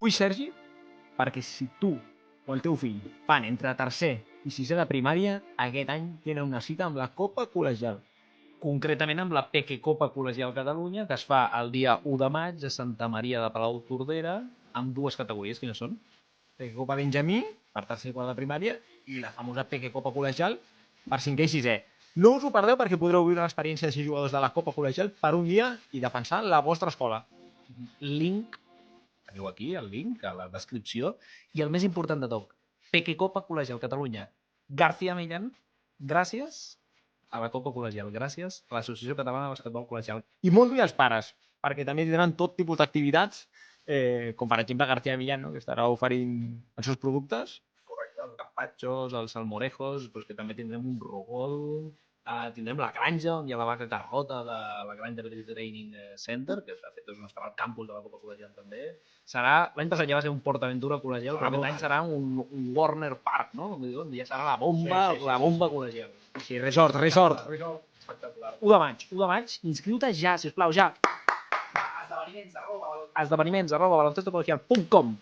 Vull Sergi perquè si tu o el teu fill van entre tercer i sisè de primària, aquest any tenen una cita amb la Copa Col·legial. Concretament amb la Peque Copa Col·legial Catalunya, que es fa el dia 1 de maig a Santa Maria de Palautordera, amb dues categories. Quines són? Peque Copa Benjamí, per tercer i quart de primària, i la famosa Peque Copa Col·legial per cinquè i sisè. No us ho perdeu perquè podreu viure l'experiència de 6 jugadors de la Copa Col·legial per un dia i defensar la vostra escola. Link, teniu aquí el link a la descripció, i el més important de tot, Peque Copa Col·legial Catalunya. García Millán, gràcies a la Copa Col·legial, gràcies a l'Associació Catalana de Basquetbol Col·legial. I molt bé als pares, perquè també tindran tot tipus d'activitats, com per exemple García Millán, no? Que estarà oferint els seus productes, els gazpachos, els salmorejos, però que també tindrem un rogol, tindrem la granja, on hi ha la vaca Carlota de la Granja Training Center, que de fet és el campus de la Copa Col·legial també. L'any passat ja va ser un PortAventura col·legial, però aquest any serà un Warner Park, no? On ja serà la bomba col·legial. Sí, resort. Espectacular. 1 de maig, inscriu-te ja, sisplau, ja. Esdeveniments @baloncestocolegial.com